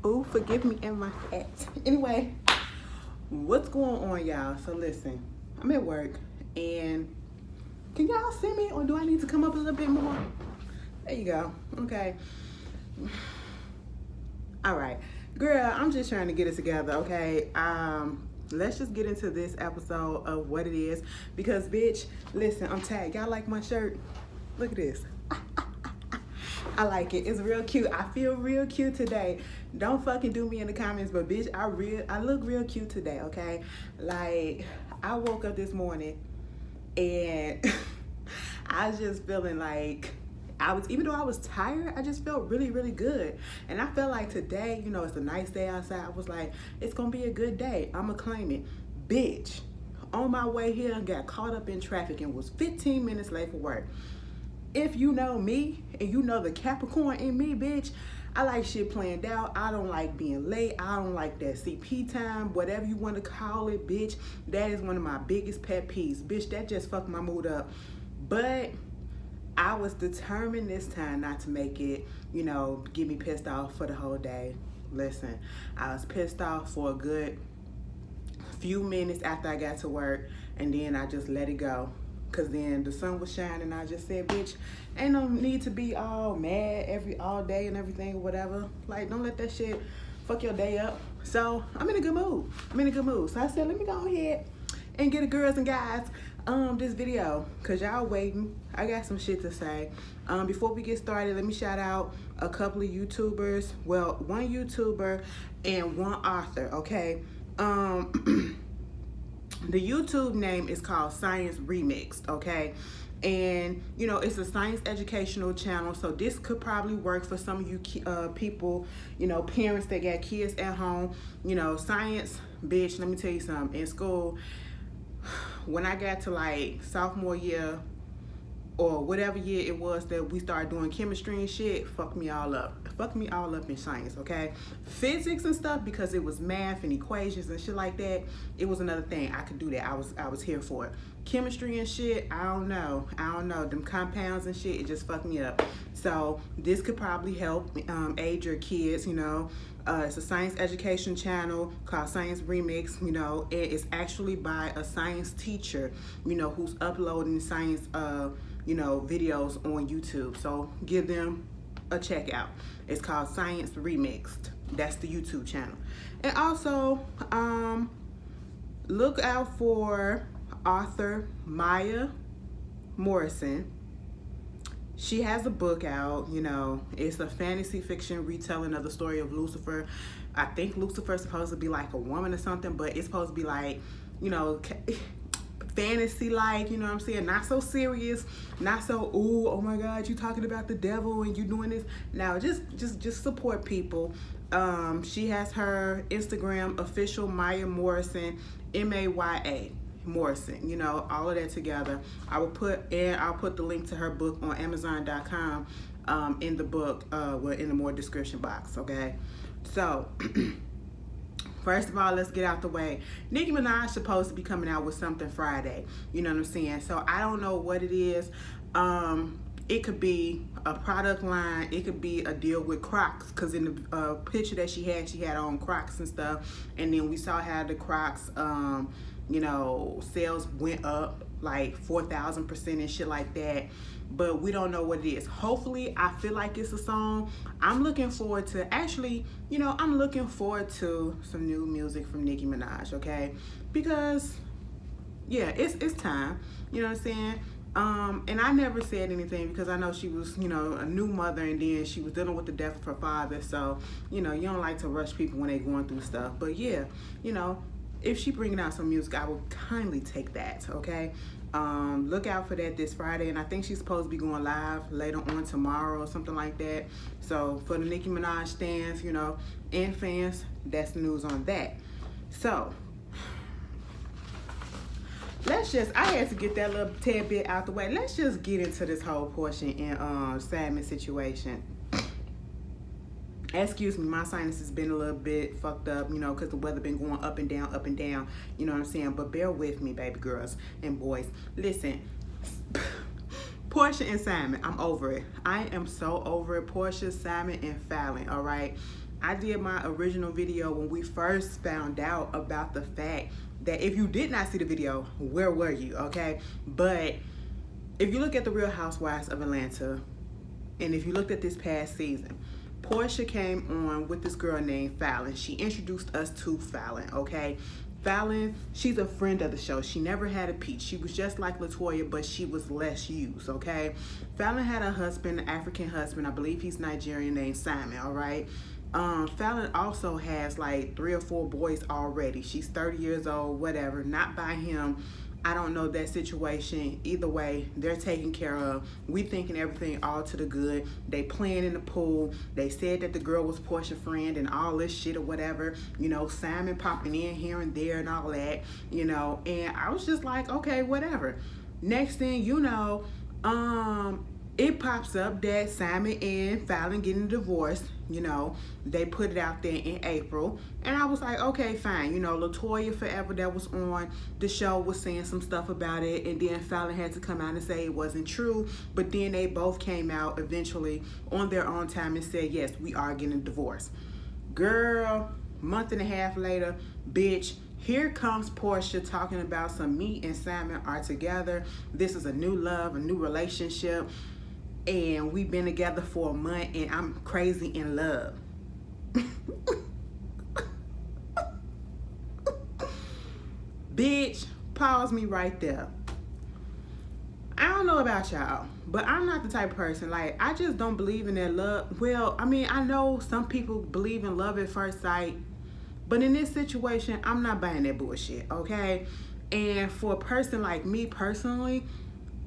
Oh, forgive me and my hat. Anyway, what's going on, y'all? So listen, I'm at work, and can y'all see me, or do I need to come up a little bit more? There you go. Okay. All right, girl. I'm just trying to get it together. Okay. Let's just get into this episode of what it is, because bitch, listen, I'm tagged. Y'all like my shirt? Look at this. I like it. It's real cute. I feel real cute today. Don't fucking do me in the comments, but bitch, I look real cute today, okay? Like, I woke up this morning and I was just feeling like even though I was tired, I just felt really, really good. And I felt like today, you know, it's a nice day outside. I was like, it's gonna be a good day. I'ma claim it. Bitch, on my way here, I got caught up in traffic and was 15 minutes late for work. If you know me and you know the Capricorn in me, bitch, I like shit planned out. I don't like being late. I don't like that CP time, whatever you want to call it, bitch. That is one of my biggest pet peeves. Bitch, that just fucked my mood up. But I was determined this time not to make it, you know, get me pissed off for the whole day. Listen, I was pissed off for a good few minutes after I got to work, and then I just let it go. Cause then the sun was shining. I just said, bitch, ain't no need to be all mad all day and everything or whatever. Like, don't let that shit fuck your day up. So I'm in a good mood. So I said, let me go ahead and get a girls and guys this video, cause y'all waiting. I got some shit to say. Before we get started, let me shout out a couple of YouTubers. Well, one YouTuber and one author. Okay. The YouTube name is called Science Remixed, okay? And, you know, it's a science educational channel, so this could probably work for some of you people, you know, parents that got kids at home. You know, science, bitch, let me tell you something. In school, when I got to, like, sophomore year or whatever year it was that we started doing chemistry and shit, fucked me all up in science, okay? Physics and stuff, because it was math and equations and shit like that, it was another thing. I could do that. I was here for it. Chemistry and shit, I don't know. Them compounds and shit, it just fucked me up. So this could probably help aid your kids, you know. It's a science education channel called Science Remix, you know. It's actually by a science teacher, you know, who's uploading science you know, videos on YouTube. So give them a check out. It's called Science Remixed. That's the YouTube channel. And also, look out for author Maya Morrison. She has a book out, you know. It's a fantasy fiction retelling of the story of Lucifer. I think Lucifer's supposed to be like a woman or something, but it's supposed to be like, you know, fantasy like, you know what I'm saying? Not so serious, not so, ooh, oh my God, you talking about the devil and you doing this. Now, just support people. She has her Instagram, official Maya Morrison, M-A-Y-A Morrison, you know, all of that together. I'll put the link to her book on Amazon.com in the book, well, in the more description box, okay? So, first of all, let's get out the way. Nicki Minaj is supposed to be coming out with something Friday. You know what I'm saying? So I don't know what it is. It could be a product line. It could be a deal with Crocs. Because in the picture that she had on Crocs and stuff. And then we saw how the Crocs, you know, sales went up like 4,000% and shit like that. But we don't know what it is. Hopefully, I feel like it's a song. I'm looking forward to, actually, you know, I'm looking forward to some new music from Nicki Minaj, okay? Because, yeah, it's time. You know what I'm saying? And I never said anything because I know she was, you know, a new mother, and then she was dealing with the death of her father. So, you know, you don't like to rush people when they're going through stuff. But, yeah, you know, if she bringing out some music, I will kindly take that, okay? Look out for that this Friday, and I think she's supposed to be going live later on tomorrow or something like that. So for the Nicki Minaj stands, you know, and fans, that's the news on that. So I had to get that little tad bit out the way. Let's just get into this whole Porsha and Simon situation. Excuse me, my sinus has been a little bit fucked up, you know, because the weather been going up and down, you know what I'm saying? But bear with me, baby girls and boys. Listen, Porsha and Simon, I'm over it. I am so over it. Porsha, Simon, and Fallon, all right? I did my original video when we first found out about the fact that if you did not see the video, where were you, okay? But if you look at the Real Housewives of Atlanta, and if you looked at this past season, Porsha came on with this girl named Fallon. She introduced us to Fallon, okay? Fallon, she's a friend of the show. She never had a peach. She was just like LaToya, but she was less used, okay? Fallon had a husband, an African husband. I believe he's Nigerian, named Simon, all right? Fallon also has like 3 or 4 boys already. She's 30 years old, whatever. Not by him. I don't know that situation. Either way, they're taken care of. We thinking everything all to the good. They playing in the pool. They said that the girl was Porsha's friend and all this shit or whatever. You know, Simon popping in here and there and all that, you know. And I was just like, okay, whatever. Next thing you know, it pops up that Simon and Fallon getting divorced. You know, they put it out there in April, and I was like, okay, fine. You know, LaToya Forever that was on the show was saying some stuff about it, and then Fallon had to come out and say it wasn't true, but then they both came out eventually on their own time and said, yes, we are getting a divorce. Girl, month and a half later, bitch, here comes Porsha talking about some me and Simon are together. This is a new love, a new relationship. And we've been together for a month and I'm crazy in love. Bitch, pause me right there. I don't know about y'all, but I'm not the type of person, like, I just don't believe in that love. Well, I mean, I know some people believe in love at first sight, but in this situation, I'm not buying that bullshit, okay? And for a person like me personally,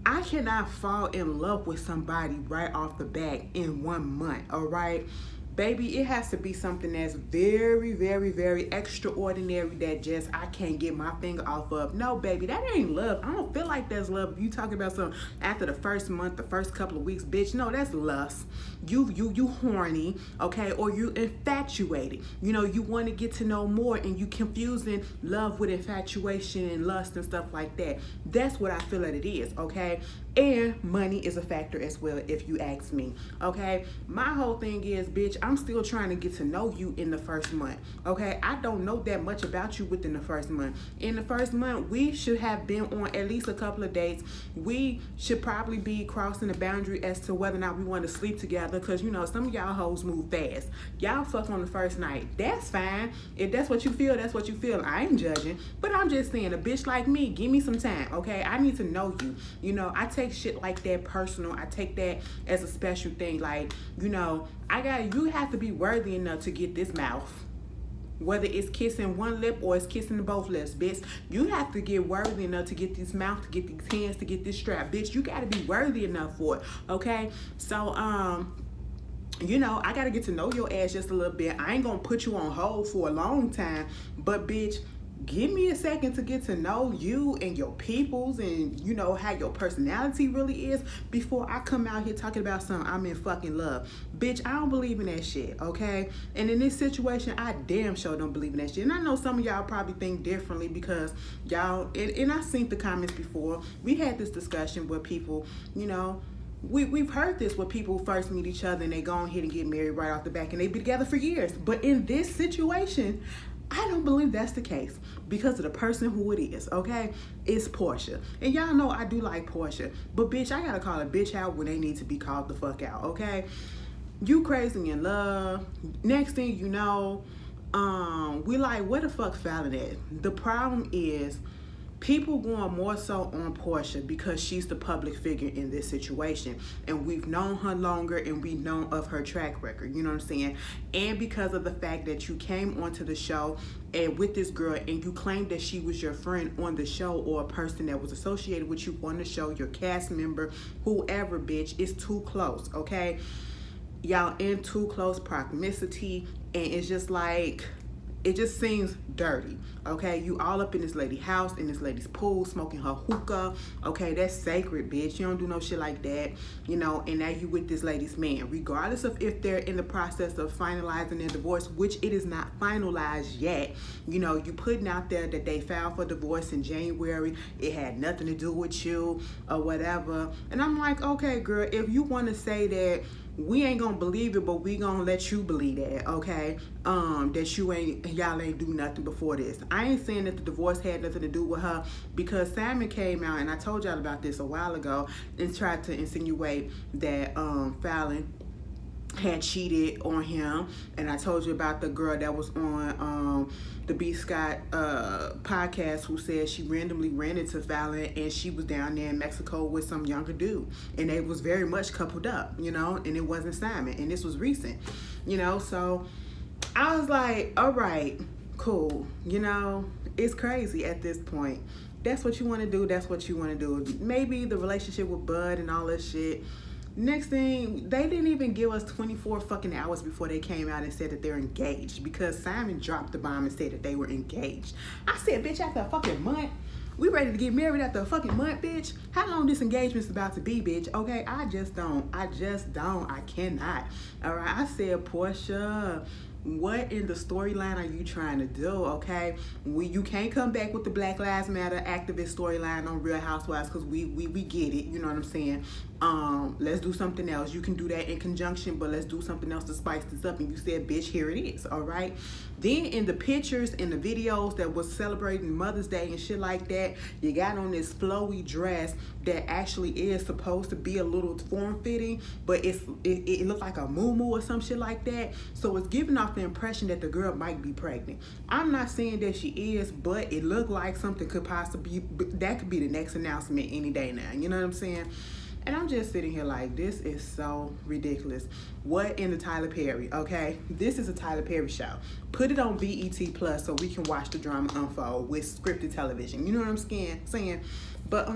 I cannot fall in love with somebody right off the bat in 1 month, all right? Baby, it has to be something that's very, very, very extraordinary that just I can't get my finger off of. No, baby, that ain't love. I don't feel like that's love. If you talking about something after the first month, the first couple of weeks, bitch, no, that's lust. You horny, okay, or you infatuated. You know, you want to get to know more, and you confusing love with infatuation and lust and stuff like that. That's what I feel that it is, okay? And money is a factor as well, if you ask me, okay? My whole thing is, bitch, I'm still trying to get to know you in the first month, okay? I don't know that much about you within the first month. In the first month, we should have been on at least a couple of dates. We should probably be crossing the boundary as to whether or not we want to sleep together, because, you know, some of y'all hoes move fast. Y'all fuck on the first night. That's fine. If that's what you feel, that's what you feel. I ain't judging, but I'm just saying, a bitch like me, give me some time, okay? I need to know you. You know, I take shit like that personal. I take that as a special thing. Like, you know, you have to be worthy enough to get this mouth. Whether it's kissing one lip or it's kissing both lips, bitch. You have to get worthy enough to get this mouth, to get these hands, to get this strap. Bitch, you gotta be worthy enough for it. Okay? So, you know, I gotta get to know your ass just a little bit. I ain't gonna put you on hold for a long time, but bitch, give me a second to get to know you and your peoples and, you know, how your personality really is before I come out here talking about something I'm in fucking love. Bitch, I don't believe in that shit, okay? And in this situation, I damn sure don't believe in that shit. And I know some of y'all probably think differently because y'all, and I've seen the comments before. We had this discussion where people, you know, we've heard this where people first meet each other and they go ahead and get married right off the back and they be together for years. But in this situation, I don't believe that's the case because of the person who it is, okay? It's Porsha. And y'all know I do like Porsha. But bitch, I gotta call a bitch out when they need to be called the fuck out, okay? You crazy in love. Next thing you know, we like, where the fuck Fallon at? The problem is people going more so on Porsha because she's the public figure in this situation, and we've known her longer and we know of her track record, you know what I'm saying? And because of the fact that you came onto the show and with this girl and you claimed that she was your friend on the show or a person that was associated with you on the show, your cast member, whoever, bitch, it's too close, okay? Y'all in too close proximity, and it's just like, it just seems dirty, okay? You all up in this lady's house, in this lady's pool, smoking her hookah, okay? That's sacred, bitch. You don't do no shit like that, you know, and now you with this lady's man. Regardless of if they're in the process of finalizing their divorce, which it is not finalized yet, you know, you putting out there that they filed for divorce in January, it had nothing to do with you or whatever. And I'm like, okay, girl, if you want to say that we ain't gonna believe it, but we gonna let you believe that, okay? That y'all ain't do nothing before this. I ain't saying that the divorce had nothing to do with her, because Simon came out, and I told y'all about this a while ago, and tried to insinuate that Fallon had cheated on him. And I told you about the girl that was on the B. Scott podcast, who said she randomly ran into Fallon and she was down there in Mexico with some younger dude, and they was very much coupled up, you know, and it wasn't Simon, and this was recent, you know. So I was like, all right, cool, you know, it's crazy at this point. That's what you want to do, that's what you want to do. Maybe the relationship with Bud and all this shit. Next thing, they didn't even give us 24 fucking hours before they came out and said that they're engaged, because Simon dropped the bomb and said that they were engaged. I said, bitch, after a fucking month? We ready to get married after a fucking month, bitch? How long this engagement's about to be, bitch? Okay, I cannot. All right, I said, Porsha, what in the storyline are you trying to do, okay? You can't come back with the Black Lives Matter activist storyline on Real Housewives, because we get it, you know what I'm saying? Let's do something else. You can do that in conjunction, but let's do something else to spice this up. And you said, bitch, here it is, all right? Then in the pictures and the videos that was celebrating Mother's Day and shit like that, you got on this flowy dress that actually is supposed to be a little form-fitting, but it looked like a muumuu or some shit like that. So it's giving off the impression that the girl might be pregnant. I'm not saying that she is, but it looked like something could possibly, that could be the next announcement any day now. You know what I'm saying? And I'm just sitting here like, this is so ridiculous. What in the Tyler Perry, okay? This is a Tyler Perry show. Put it on BET Plus so we can watch the drama unfold with scripted television. You know what I'm saying? But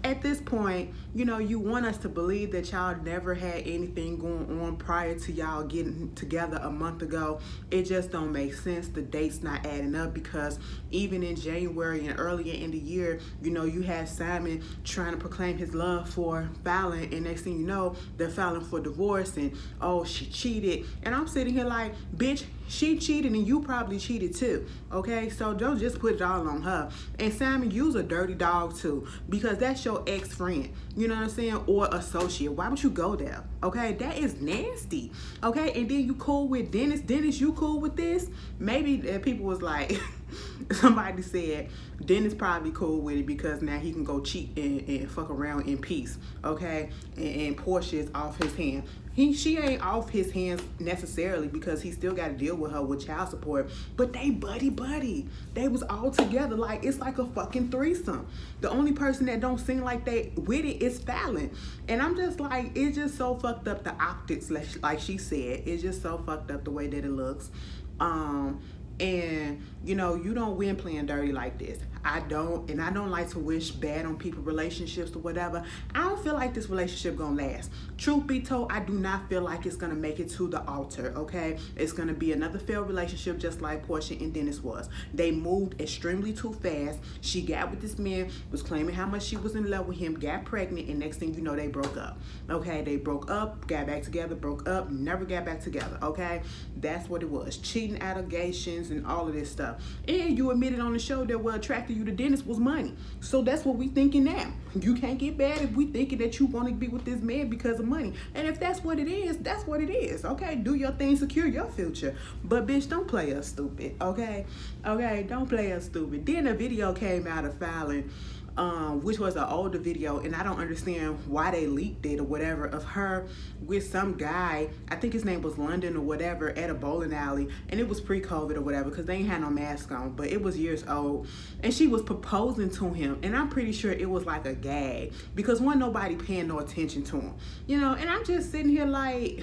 at this point, you know, you want us to believe that y'all never had anything going on prior to y'all getting together a month ago. It just don't make sense. The dates not adding up, because even in January and earlier in the year, you know, you had Simon trying to proclaim his love for Fallon, and next thing you know, they're filing for divorce, and oh, she cheated. And I'm sitting here like, bitch, she cheated and you probably cheated too, okay? So don't just put it all on her. And Simon, you's a dirty dog too, because that's your ex-friend, you know what I'm saying, or associate. Why would you go there, okay? That is nasty, okay? And then you cool with Dennis. Dennis, you cool with this? Maybe people was like, somebody said Dennis probably cool with it because now he can go cheat and fuck around in peace, okay? And Porsha is off his hand. She ain't off his hands necessarily, because he still got to deal with her with child support, but they buddy. They was all together. Like, it's like a fucking threesome. The only person that don't seem like they with it is Fallon. And I'm just like, it's just so fucked up, the optics, like she said. It's just so fucked up the way that it looks. And you know, you don't win playing dirty like this. I don't, and I don't like to wish bad on people relationships or whatever. I don't feel like this relationship gonna last. Truth be told, I do not feel like it's gonna make it to the altar, okay? It's gonna be another failed relationship, just like Porsha and Dennis was. They moved extremely too fast. She got with this man, was claiming how much she was in love with him, got pregnant, and next thing you know, they broke up, okay? They broke up, got back together, broke up, never got back together, okay? That's what it was. Cheating allegations and all of this stuff. And you admitted on the show that what attracted you to Dennis was money. So that's what we thinking now. You can't get bad if we thinking that you want to be with this man because of money. And if that's what it is, that's what it is. Okay, do your thing, secure your future. But bitch, don't play us stupid. Okay, don't play us stupid. Then a video came out of Fallon, which was an older video, and I don't understand why they leaked it or whatever, of her with some guy, I think his name was London or whatever, at a bowling alley, and it was pre-COVID or whatever, because they ain't had no mask on, but it was years old, and she was proposing to him, and I'm pretty sure it was like a gag, because wasn't nobody paying no attention to him, you know. And I'm just sitting here like,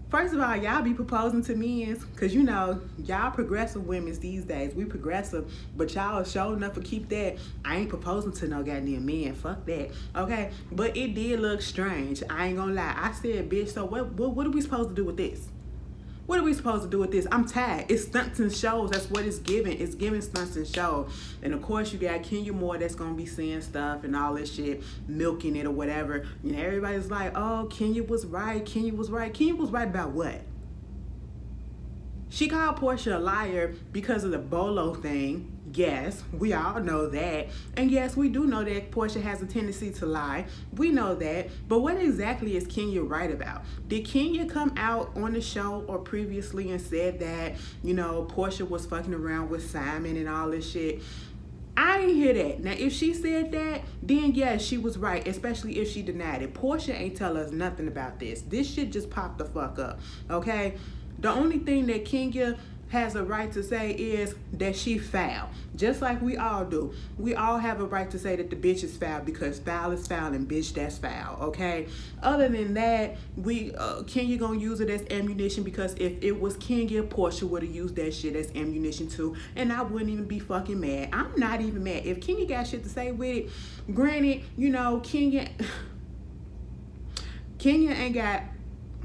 first of all, y'all be proposing to men, because, you know, y'all progressive women these days. We progressive, but y'all sure enough to keep that. I ain't proposing to no goddamn man. Fuck that. Okay? But it did look strange. I ain't gonna lie. I said, bitch, so what are we supposed to do with this? What are we supposed to do with this? I'm tired. It's stunts and shows. That's what it's giving. It's giving stunts and shows. And of course, you got Kenya Moore that's going to be saying stuff and all this shit, milking it or whatever. You know, everybody's like, oh, Kenya was right. Kenya was right. Kenya was right about what? She called Porsha a liar because of the Bolo thing. Yes, we all know that. And yes, we do know that Porsha has a tendency to lie. We know that. But what exactly is Kenya right about? Did Kenya come out on the show or previously and said that, you know, Porsha was fucking around with Simon and all this shit? I didn't hear that. Now, if she said that, then yes, she was right, especially if she denied it. Porsha ain't tell us nothing about this. This shit just popped the fuck up, okay? The only thing that Kenya has a right to say is that she foul, just like we all do. We all have a right to say that the bitch is foul because foul is foul and bitch, that's foul, okay? Other than that, Kenya gonna use it as ammunition because if it was Kenya, Porsha would have used that shit as ammunition too, and I wouldn't even be fucking mad. I'm not even mad. If Kenya got shit to say with it, granted, you know, Kenya ain't got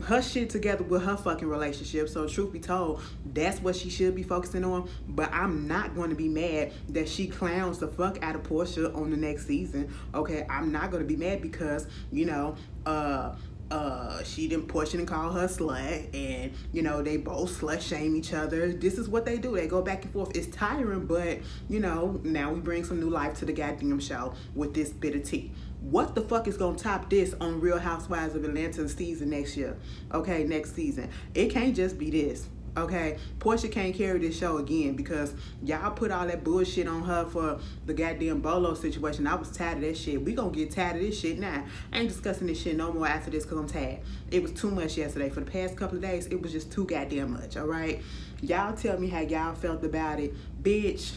her shit together with her fucking relationship, so truth be told, that's what she should be focusing on. But I'm not going to be mad that she clowns the fuck out of Porsha on the next season, okay? I'm not going to be mad because, you know, Porsha didn't call her slut, and you know, they both slut shame each other. This is what they do. They go back and forth. It's tiring, but you know, now we bring some new life to the goddamn show with this bit of tea. What the fuck is gonna top this on Real Housewives of Atlanta season next year? Okay, next season. It can't just be this. Okay, Porsha can't carry this show again because y'all put all that bullshit on her for the goddamn Bolo situation. I was tired of that shit. We gonna get tired of this shit now. I ain't discussing this shit no more after this because I'm tired. It was too much yesterday. For the past couple of days, it was just too goddamn much, all right? Y'all tell me how y'all felt about it. Bitch,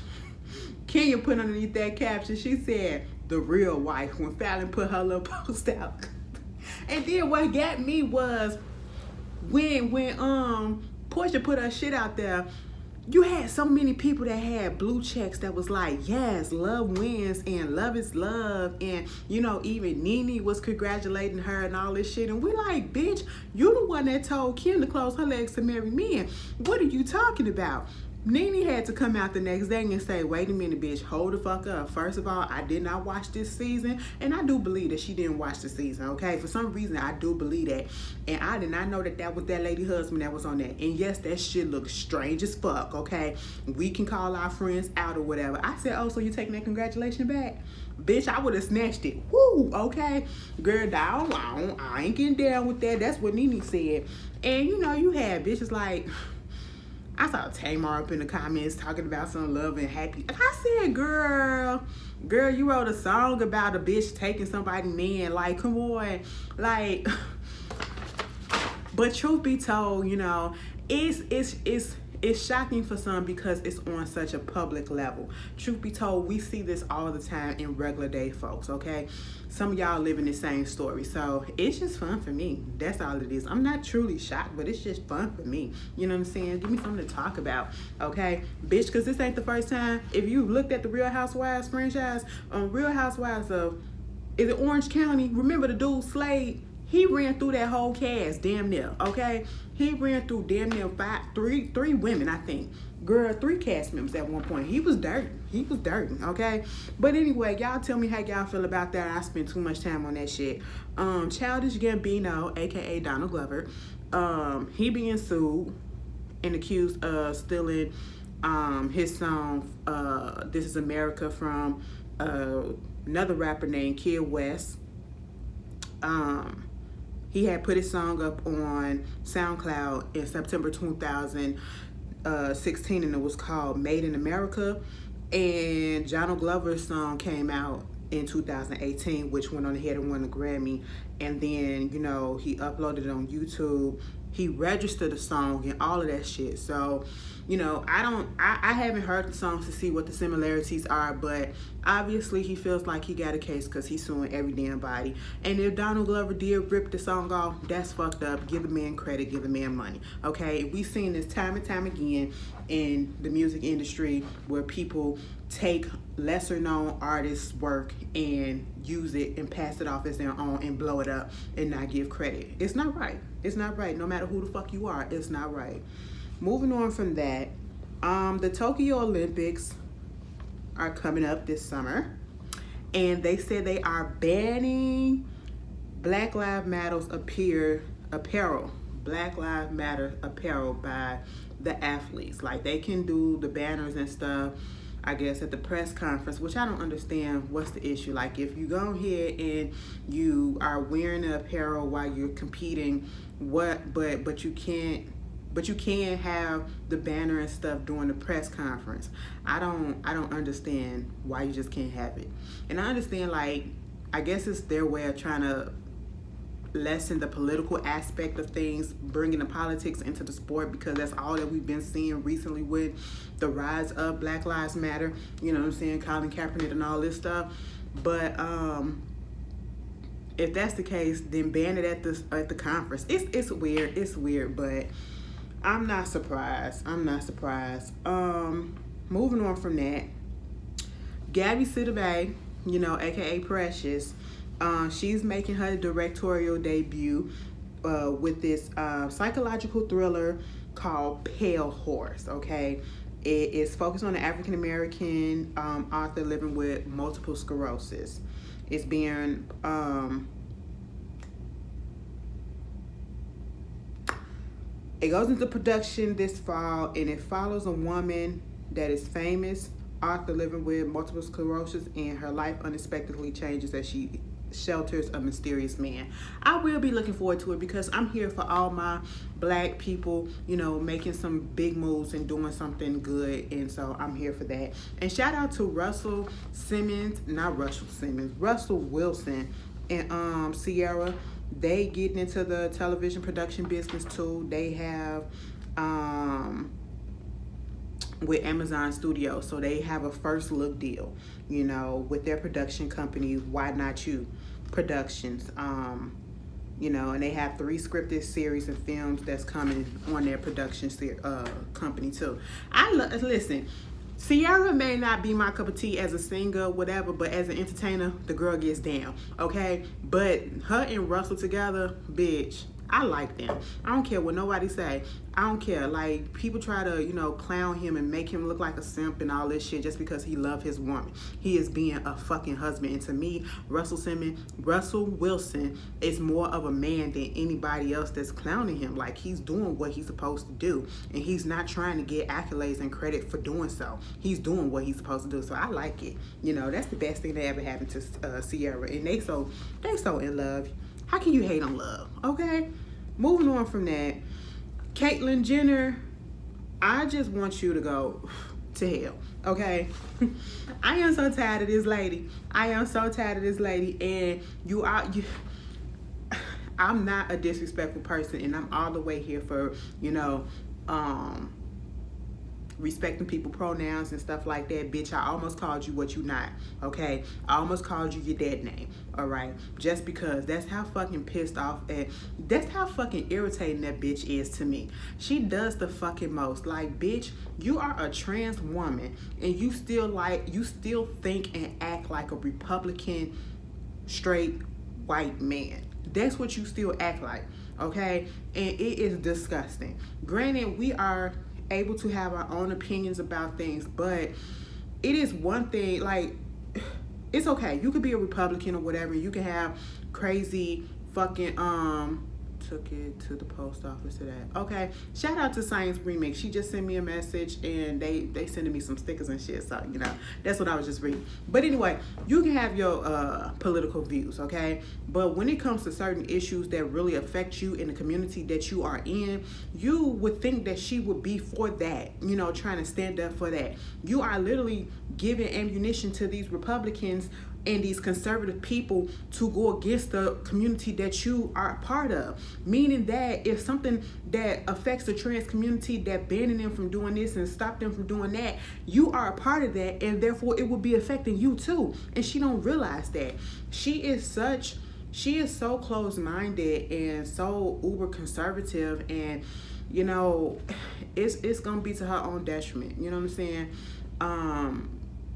Kenya put underneath that caption, she said, the real wife, when Fallon put her little post out. And then what got me was when Porsha put her shit out there, you had so many people that had blue checks that was like, yes, love wins and love is love. And, you know, even Nene was congratulating her and all this shit. And we like, bitch, you the one that told Kim to close her legs to marry men. What are you talking about? Nene had to come out the next day and say, wait a minute, bitch, hold the fuck up. First of all, I did not watch this season, and I do believe that she didn't watch the season, okay? For some reason, I do believe that. And I did not know that that was that lady husband that was on there. And yes, that shit looks strange as fuck, okay? We can call our friends out or whatever. I said, oh, so you taking that congratulation back? Bitch, I would have snatched it. Woo, okay? Girl, down, I ain't getting down with that. That's what Nene said. And, you know, you had bitches like... I saw Tamar up in the comments talking about some love and happy. I said, girl, you wrote a song about a bitch taking somebody's man. Like, come on. Like, but truth be told, you know, it's shocking for some because it's on such a public level. Truth be told, we see this all the time in regular day folks, okay? Some of y'all live in the same story. So it's just fun for me. That's all it is. I'm not truly shocked, but it's just fun for me. You know what I'm saying? Give me something to talk about, okay? Bitch, because this ain't the first time. If you looked at the Real Housewives franchise, on Real Housewives of, is it Orange County? Remember the dude Slade? He ran through that whole cast, damn near, okay? He ran through damn near three women, I think. Girl, 3 cast members at one point. He was dirty. He was dirty, okay? But anyway, y'all tell me how y'all feel about that. I spent too much time on that shit. Childish Gambino, a.k.a. Donald Glover, he being sued and accused of stealing his song, This Is America, from another rapper named Kid West. He had put his song up on SoundCloud in September 2016, and it was called Made in America. And Donald Glover's song came out in 2018, which went on ahead and won a Grammy. And then, you know, he uploaded it on YouTube. He registered the song and all of that shit. So, you know, I haven't heard the songs to see what the similarities are, but obviously he feels like he got a case because he's suing every damn body. And if Donald Glover did rip the song off, that's fucked up. Give the man credit, give the man money, okay? We've seen this time and time again in the music industry where people take lesser known artists' work and use it and pass it off as their own and blow it up and not give credit. It's not right. It's not right. No matter who the fuck you are, it's not right. Moving on from that, the Tokyo Olympics are coming up this summer, and they said they are banning Black Lives Matter apparel. Black Lives Matter apparel by the athletes. Like, they can do the banners and stuff, I guess, at the press conference, which I don't understand what's the issue. Like, if you go ahead and you are wearing the apparel while you're competing, but you can have the banner and stuff during the press conference. I don't understand why you just can't have it. And I understand, like, I guess it's their way of trying to lessen the political aspect of things, bringing the politics into the sport, because that's all that we've been seeing recently with the rise of Black Lives Matter, you know what I'm saying, Colin Kaepernick and all this stuff. But if that's the case, then ban it at the conference. It's weird, but I'm not surprised. Moving on from that, Gabourey Sidibe, you know, aka Precious, she's making her directorial debut with this psychological thriller called Pale Horse. Okay, it is focused on an African American author living with multiple sclerosis. It's being it goes into production this fall, and it follows a woman that is famous, author living with multiple sclerosis, and her life unexpectedly changes as she shelters a mysterious man. I will be looking forward to it because I'm here for all my Black people, you know, making some big moves and doing something good, and so I'm here for that. And shout out to Russell Wilson and Ciara. They getting into the television production business too. They have with Amazon Studios, so they have a first look deal, you know, with their production company, Why Not You Productions, you know, and they have 3 scripted series and films that's coming on their production company too. Listen, Ciara may not be my cup of tea as a singer, whatever, but as an entertainer, the girl gets down, okay? But her and Russell together, bitch, I like them. I don't care what nobody say. I don't care. Like, people try to, you know, clown him and make him look like a simp and all this shit just because he love his woman. He is being a fucking husband. And to me, Russell Wilson is more of a man than anybody else that's clowning him. Like, he's doing what he's supposed to do. And he's not trying to get accolades and credit for doing so. He's doing what he's supposed to do. So I like it. You know, that's the best thing that ever happened to Ciara. And they so in love. How can you hate on love? Okay? Moving on from that, Caitlyn Jenner, I just want you to go to hell, okay? I am so tired of this lady. And I'm not a disrespectful person, and I'm all the way here for, you know, respecting people pronouns and stuff like that. Bitch, I almost called you what you not, okay? I almost called you your dead name, all right? Just because that's how fucking pissed off and that's how fucking irritating that bitch is to me. She does the fucking most. Like, bitch, you are a trans woman and you still think and act like a Republican straight white man. That's what you still act like, okay? And it is disgusting. Granted, we are able to have our own opinions about things, but it is one thing, like, it's okay, you could be a Republican or whatever, you can have crazy fucking took it to the post office today. Okay, shout out to Science Remixed. She just sent me a message and they sending me some stickers and shit, so you know, that's what I was just reading. But anyway, you can have your political views, okay? But when it comes to certain issues that really affect you in the community that you are in, you would think that she would be for that, you know, trying to stand up for that. You are literally giving ammunition to these Republicans and these conservative people to go against the community that you are a part of. Meaning that if something that affects the trans community, that banning them from doing this and stop them from doing that, you are a part of that, and therefore it will be affecting you too. And she don't realize that. She is so closed-minded and so uber conservative, and you know, it's gonna be to her own detriment. You know what I'm saying?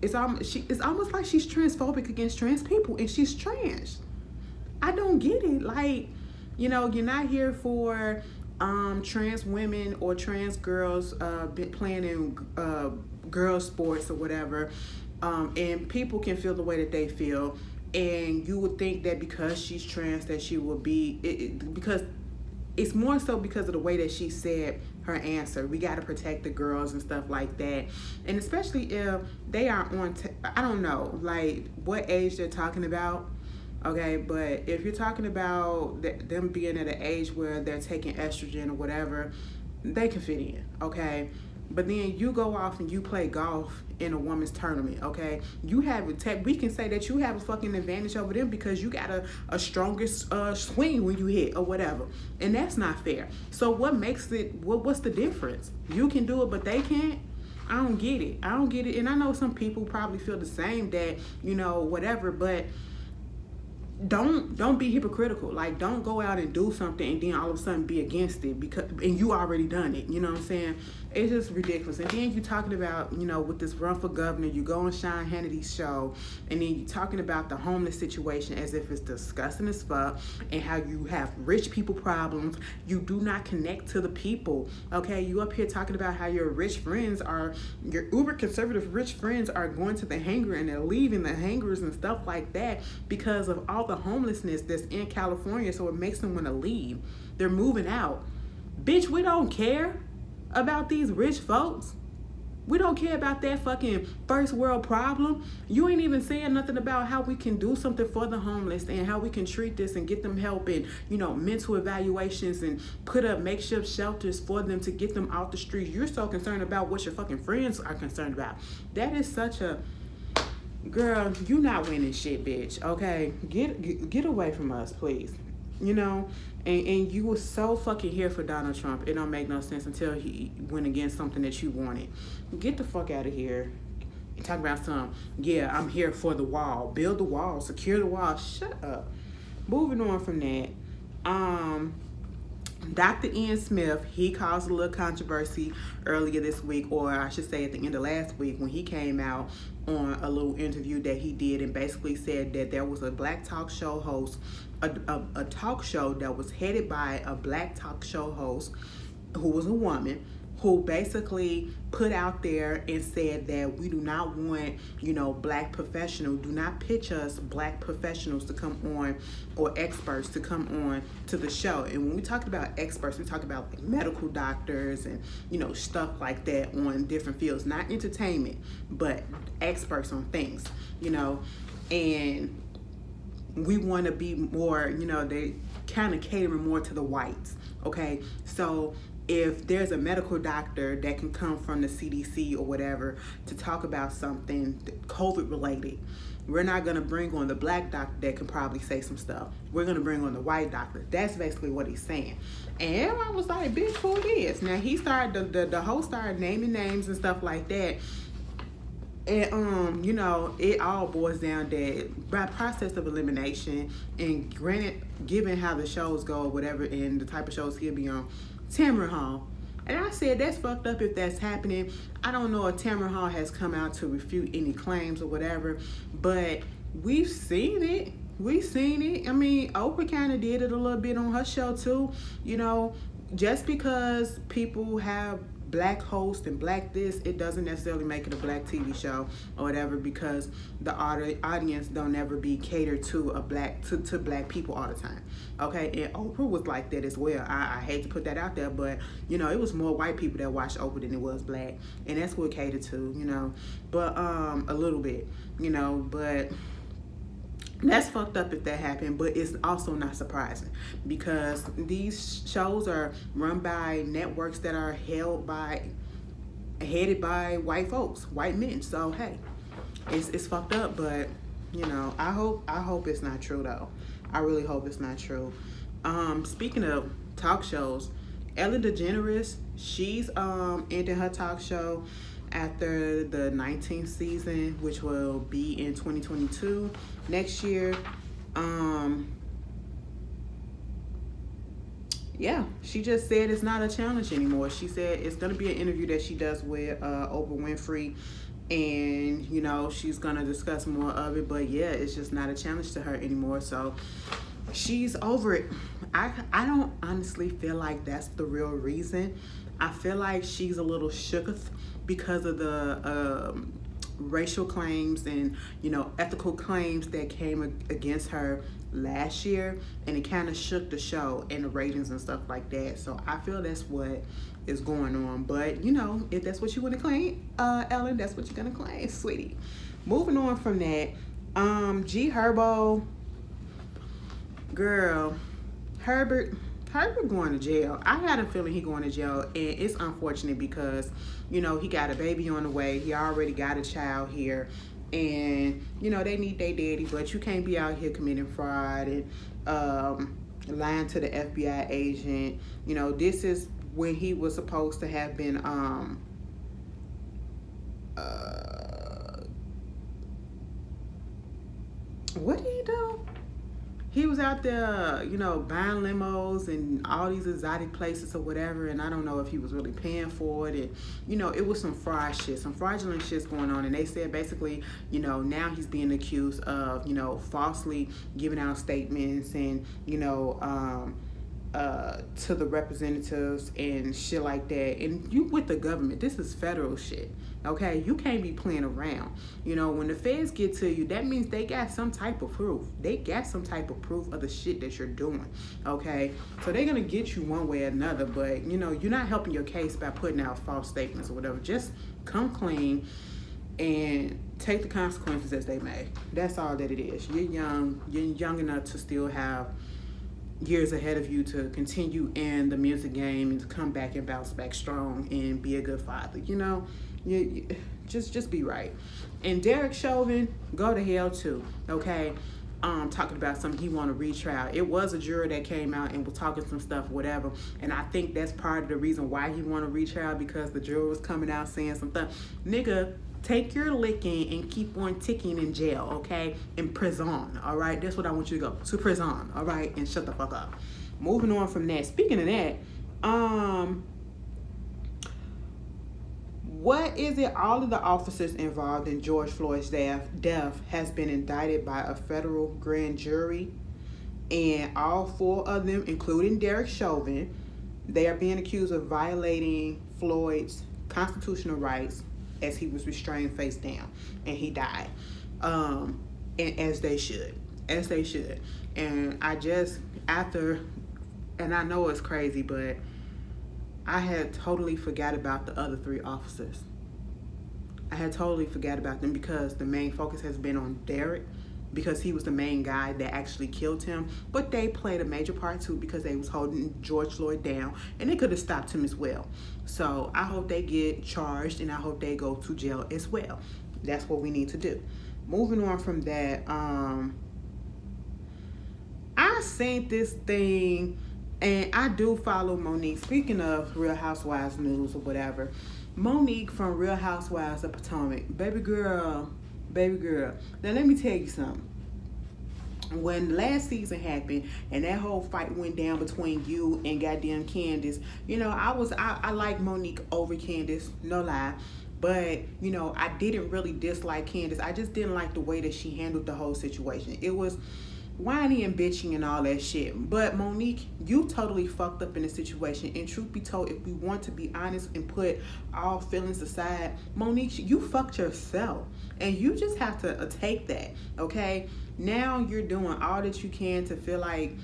It's almost like she's transphobic against trans people, and she's trans. I don't get it. Like, you know, you're not here for trans women or trans girls playing in girls sports or whatever, and people can feel the way that they feel, and you would think that because she's trans that she will be because it's more so because of the way that she said her answer. We got to protect the girls and stuff like that. And especially if they are on, I don't know, like what age they're talking about. Okay, but if you're talking about them being at an age where they're taking estrogen or whatever, they can fit in, okay? But then you go off and you play golf in a woman's tournament, okay? You have we can say that you have a fucking advantage over them because you got a stronger swing when you hit or whatever. And that's not fair. So what makes it, what's the difference? You can do it, but they can't? I don't get it. I don't get it. And I know some people probably feel the same, that, you know, whatever, but don't be hypocritical. Like, don't go out and do something and then all of a sudden be against it and you already done it. You know what I'm saying? It's just ridiculous. And then you talking about, you know, with this run for governor, you go on Sean Hannity's show, and then you talking about the homeless situation as if it's disgusting as fuck, and how you have rich people problems. You do not connect to the people. Okay, you up here talking about how your rich friends are, your uber conservative rich friends are going to the hangar and they're leaving the hangars and stuff like that because of all the homelessness that's in California, so it makes them want to leave. They're moving out. Bitch, we don't care about these rich folks. We don't care about that fucking first world problem. You ain't even saying nothing about how we can do something for the homeless and how we can treat this and get them help and, you know, mental evaluations and put up makeshift shelters for them to get them off the streets. You're so concerned about what your fucking friends are concerned about. That is such a, girl, you not winning shit, bitch. Okay, get away from us, please. You know, and you were so fucking here for Donald Trump. It don't make no sense until he went against something that you wanted. Get the fuck out of here. And talk about some, yeah, I'm here for the wall. Build the wall, secure the wall. Shut up. Moving on from that. Dr. Ian Smith, he caused a little controversy earlier this week, or I should say at the end of last week, when he came out on a little interview that he did and basically said that there was a black talk show host, a talk show that was headed by a black talk show host who was a woman, who basically put out there and said that we do not want, you know, black professionals, do not pitch us black professionals to come on, or experts to come on to the show. And when we talk about experts, we talk about like medical doctors and, you know, stuff like that on different fields, not entertainment, but experts on things, you know. And we want to be more, you know, they kind of cater more to the whites, okay? So if there's a medical doctor that can come from the CDC or whatever to talk about something COVID related, we're not going to bring on the black doctor that can probably say some stuff. We're going to bring on the white doctor. That's basically what he's saying. And everyone was like, bitch, who it is? Now he started, the host started naming names and stuff like that. And, you know, it all boils down that by process of elimination, and granted, given how the shows go or whatever and the type of shows he'll be on, Tamron Hall. And I said that's fucked up if that's happening. I don't know if Tamron Hall has come out to refute any claims or whatever, but we've seen it. We've seen it. I mean, Oprah kind of did it a little bit on her show too. You know, just because people have black host and black this, it doesn't necessarily make it a black TV show or whatever, because the audience don't ever be catered to a black to black people all the time. Okay, and Oprah was like that as well. I hate to put that out there, but you know, it was more white people that watched Oprah than it was black, and that's what it catered to, you know. But a little bit, you know, but that's fucked up if that happened, but it's also not surprising because these shows are run by networks that are headed by white folks, white men. So hey, it's fucked up, but you know, I hope it's not true though. I really hope it's not true. Speaking of talk shows, Ellen DeGeneres, she's ending her talk show after the 19th season, which will be in 2022 next year. Yeah, she just said it's not a challenge anymore. She said it's gonna be an interview that she does with Oprah Winfrey, and you know, she's gonna discuss more of it, but yeah, it's just not a challenge to her anymore. So she's over it. I don't honestly feel like that's the real reason. I feel like she's a little shooketh because of the racial claims and, you know, ethical claims that came against her last year, and it kind of shook the show and the ratings and stuff like that. So I feel that's what is going on. But you know, if that's what you want to claim, Ellen, that's what you're gonna claim, sweetie. Moving on from that, Herbo, girl, Herbert going to jail. I got a feeling he going to jail, and it's unfortunate because, you know, he got a baby on the way. He already got a child here, and you know they need their daddy, but you can't be out here committing fraud and lying to the FBI agent. You know, this is when he was supposed to have been what did he do? He was out there, you know, buying limos and all these exotic places or whatever, and I don't know if he was really paying for it. And, you know, it was some fraudulent shit's going on. And they said basically, you know, now he's being accused of, you know, falsely giving out statements and, you know, to the representatives and shit like that. And you with the government, this is federal shit, okay? You can't be playing around. You know, when the feds get to you, that means they got some type of proof. They got some type of proof of the shit that you're doing, okay? So they're gonna get you one way or another, but you know, you're not helping your case by putting out false statements or whatever. Just come clean and take the consequences as they may. That's all that it is. You're young enough to still have years ahead of you to continue in the music game and to come back and bounce back strong and be a good father. You know, you just be right. And Derek Chauvin, go to hell too, okay? Talking about something he want to retrial. It was a juror that came out and was talking some stuff, whatever. And I think that's part of the reason why he want to retrial, because the juror was coming out saying some stuff. Nigga, take your licking and keep on ticking in jail, okay? In prison, all right? That's what I want you to go, to prison, all right? And shut the fuck up. Moving on from that. Speaking of that, what is it? All of the officers involved in George Floyd's death has been indicted by a federal grand jury, and all 4 of them, including Derek Chauvin, they are being accused of violating Floyd's constitutional rights as he was restrained face down and he died, and as they should. And I just, after, and I know it's crazy, but I had totally forgot about the other 3 officers. I had totally forgot about them because the main focus has been on Derek, because he was the main guy that actually killed him. But they played a major part too, because they was holding George Floyd down, and they could have stopped him as well. So I hope they get charged, and I hope they go to jail as well. That's what we need to do. Moving on from that, I seen this thing, and I do follow Monique. Speaking of Real Housewives news or whatever, Monique from Real Housewives of Potomac, baby girl. Now let me tell you something. When last season happened and that whole fight went down between you and goddamn Candace, you know, I like Monique over Candace, no lie. But, you know, I didn't really dislike Candace. I just didn't like the way that she handled the whole situation. It was whiny and bitching and all that shit. But Monique, you totally fucked up in the situation. And truth be told, if we want to be honest and put all feelings aside, Monique, you fucked yourself. And you just have to take that, okay? Now you're doing all that you can to feel like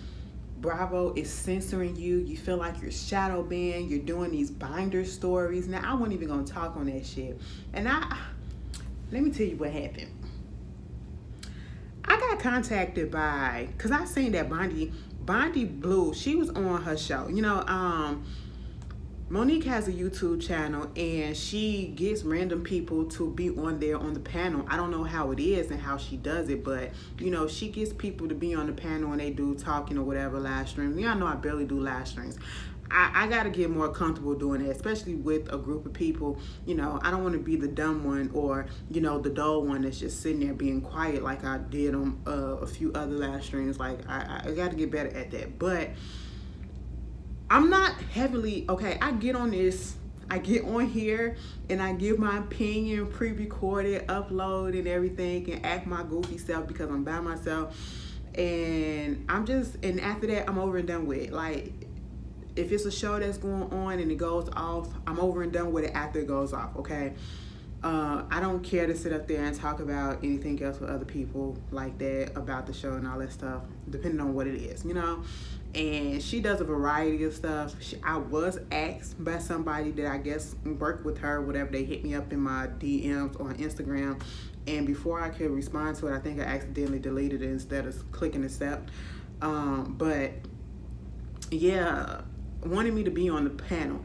Bravo is censoring you. You feel like you're shadow banned. You're doing these binder stories. Now, I wasn't even going to talk on that shit. And let me tell you what happened. I got contacted by, because I seen that Bondi Blue, she was on her show. You know, Monique has a YouTube channel, and she gets random people to be on there on the panel. I don't know how it is and how she does it, but, you know, she gets people to be on the panel and they do talking or whatever, live streams. Y'all know I barely do live streams. I got to get more comfortable doing that, especially with a group of people. You know, I don't want to be the dumb one or, you know, the dull one that's just sitting there being quiet like I did on a few other live streams. Like, I got to get better at that. But I'm not heavily, okay, I get on here and I give my opinion, pre-recorded, upload and everything, and act my goofy self because I'm by myself. And after that, I'm over and done with it. Like, if it's a show that's going on and it goes off, I'm over and done with it after it goes off, okay? I don't care to sit up there and talk about anything else with other people like that about the show and all that stuff, depending on what it is, you know. And she does a variety of stuff. I was asked by somebody that I guess worked with her, whatever. They hit me up in my DMs on Instagram, and before I could respond to it, I think I accidentally deleted it instead of clicking accept. But yeah, wanted me to be on the panel.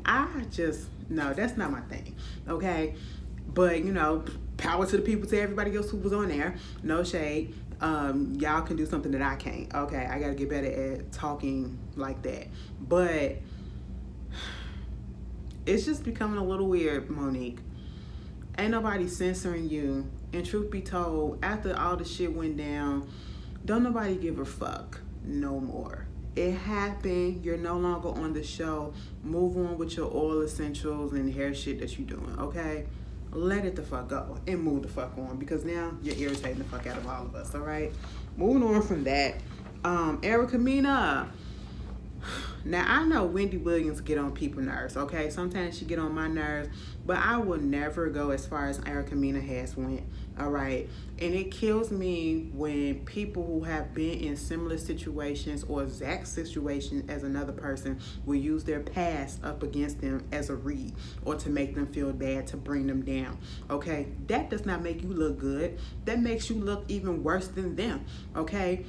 No, that's not my thing, okay? But, you know, power to the people, to everybody else who was on there. No shade. Y'all can do something that I can't. Okay, I gotta get better at talking like that. But it's just becoming a little weird, Monique. Ain't nobody censoring you. And truth be told, after all the shit went down, don't nobody give a fuck no more. It happened. You're no longer on the show. Move on with your oil essentials and hair shit that you're doing, okay? Let it the fuck go and move the fuck on, because now you're irritating the fuck out of all of us, all right? Moving on from that, Mena. Now, I know Wendy Williams get on people's nerves, okay? Sometimes she get on my nerves, but I will never go as far as Mena has went, all right? And it kills me when people who have been in similar situations or exact situation as another person will use their past up against them as a read or to make them feel bad, to bring them down, okay? That does not make you look good. That makes you look even worse than them, okay?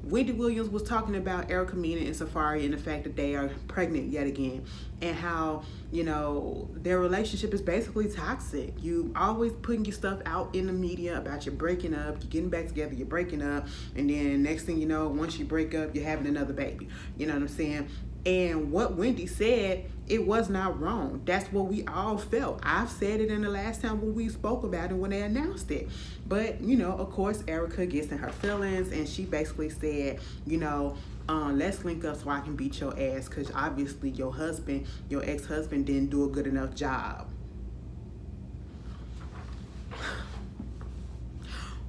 Wendy Williams was talking about Mena and Safari and the fact that they are pregnant yet again, and how, you know, their relationship is basically toxic. You always putting your stuff out in the media about you breaking up, you're getting back together, you're breaking up, and then next thing you know, once you break up, you're having another baby. You know what I'm saying? And what Wendy said, it was not wrong. That's what we all felt. I've said it in the last time when we spoke about it, when they announced it. But, you know, of course, Erica gets in her feelings, and she basically said, you know, let's link up so I can beat your ass, because obviously your husband, your ex-husband, didn't do a good enough job.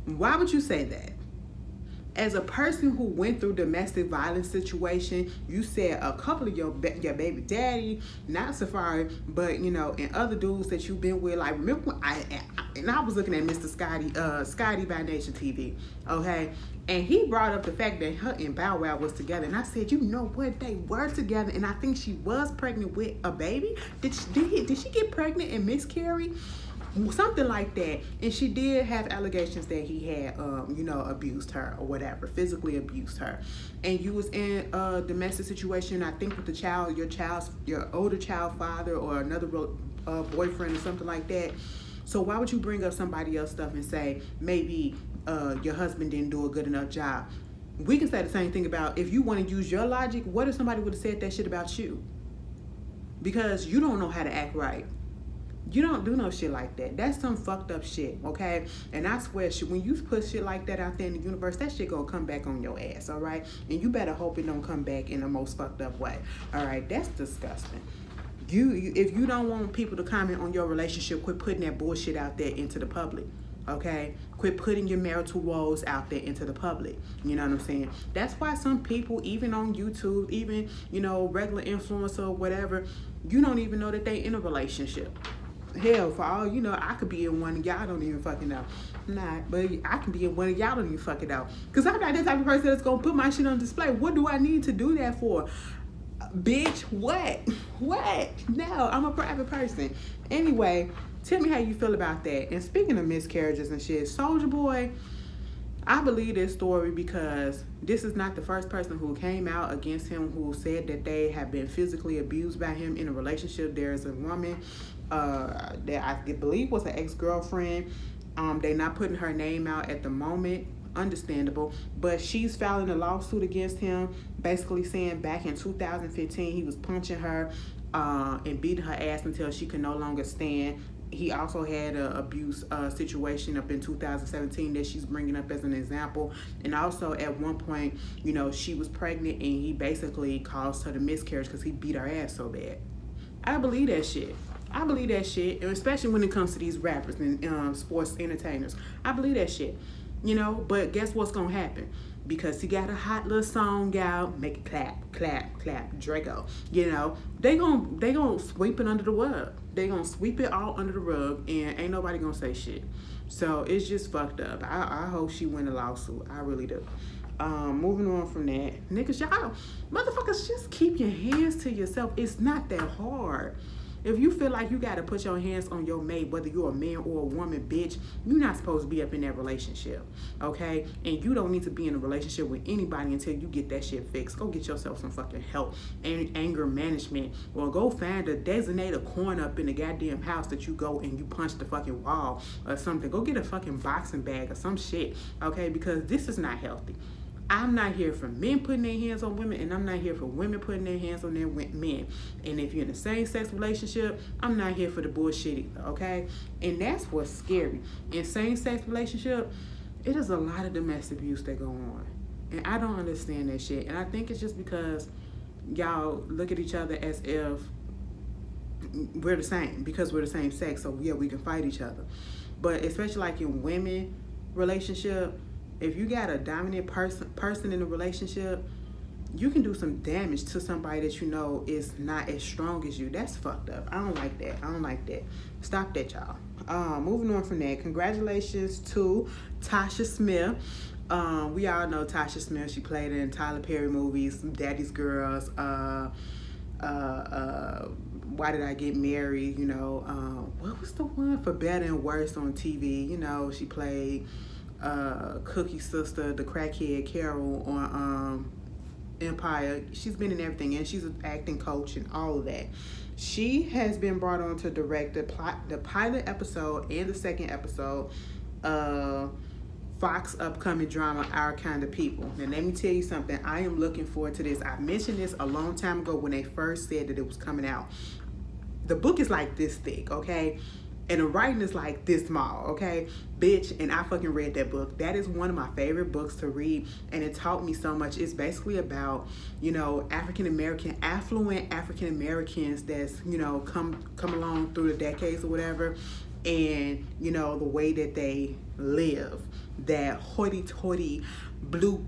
Why would you say that? As a person who went through domestic violence situation, you said a couple of your baby daddy, not Safari, but, you know, and other dudes that you've been with. Like, remember when I was looking at Mr. Scotty by Nation TV, okay? And he brought up the fact that her and Bow Wow was together. And I said, you know what? They were together. And I think she was pregnant with a baby. Did she get pregnant and miscarry? Something like that. And she did have allegations that he had, you know, abused her or whatever, physically abused her. And you was in a domestic situation, I think, with the child, your older child father or another boyfriend or something like that. So why would you bring up somebody else's stuff and say maybe your husband didn't do a good enough job? We can say the same thing about, if you want to use your logic, what if somebody would have said that shit about you? Because you don't know how to act right. You don't do no shit like that. That's some fucked up shit, okay? And I swear, when you put shit like that out there in the universe, that shit gonna come back on your ass, all right? And you better hope it don't come back in the most fucked up way, all right? That's disgusting. If you don't want people to comment on your relationship, quit putting that bullshit out there into the public, okay? Quit putting your marital woes out there into the public. You know what I'm saying? That's why some people, even on YouTube, even, you know, regular influencer or whatever, you don't even know that they in a relationship. Hell, for all you know, I could be in one and y'all don't even fucking know. I'm not, but I can be in one and y'all don't even fucking know. Because I'm not that type of person that's going to put my shit on display. What do I need to do that for? Bitch, what? What? No, I'm a private person. Anyway, tell me how you feel about that. And speaking of miscarriages and shit, Soulja Boy, I believe this story because this is not the first person who came out against him who said that they have been physically abused by him in a relationship. There is a woman that I believe was an ex-girlfriend. They're not putting her name out at the moment. Understandable. But she's filing a lawsuit against him, basically saying back in 2015 he was punching her and beating her ass until she could no longer stand. He also had an abuse situation up in 2017 that she's bringing up as an example. And also at one point, you know, she was pregnant and he basically caused her to miscarriage because he beat her ass so bad. I believe that shit. I believe that shit, especially when it comes to these rappers and sports entertainers. I believe that shit. you know. But guess what's gonna happen? Because he got a hot little song out, make it clap, clap, clap, Draco. You know, they gonna sweep it under the rug. They gonna sweep it all under the rug, and ain't nobody gonna say shit. So it's just fucked up. I hope she win a lawsuit. I really do. Moving on from that, niggas, y'all motherfuckers, just keep your hands to yourself. It's not that hard. If you feel like you gotta put your hands on your mate, whether you're a man or a woman, bitch, you're not supposed to be up in that relationship, okay? And you don't need to be in a relationship with anybody until you get that shit fixed. Go get yourself some fucking help and anger management, or go find a designated corner up in the goddamn house that you go and you punch the fucking wall or something. Go get a fucking boxing bag or some shit, okay? Because this is not healthy. I'm not here for men putting their hands on women, and I'm not here for women putting their hands on their men. And if you're in a same-sex relationship, I'm not here for the bullshit either, okay? And that's what's scary. In same-sex relationship, it is a lot of domestic abuse that go on. And I don't understand that shit. And I think it's just because y'all look at each other as if we're the same, because we're the same sex, so yeah, we can fight each other. But especially like in women relationship, if you got a dominant person in a relationship, you can do some damage to somebody that you know is not as strong as you. That's fucked up. I don't like that. I don't like that. Stop that, y'all. Moving on from that, congratulations to Tasha Smith. We all know Tasha Smith. She played in Tyler Perry movies, Daddy's Girls, Why Did I Get Married? You know, what was the one for Better and Worse on TV? You know, she played Cookie's sister, the crackhead Carol, on Empire. She's been in everything, and she's an acting coach and all of that. She has been brought on to direct the pilot episode and the second episode of Fox upcoming drama, Our Kind of People. And let me tell you something, I am looking forward to this. I mentioned this a long time ago when they first said that it was coming out. The book is like this thick, okay? And the writing is like this small, okay? Bitch, and I fucking read that book. That is one of my favorite books to read, and it taught me so much. It's basically about, you know, affluent African Americans that's, you know, come along through the decades or whatever, and, you know, the way that they live. That hoity-toity blue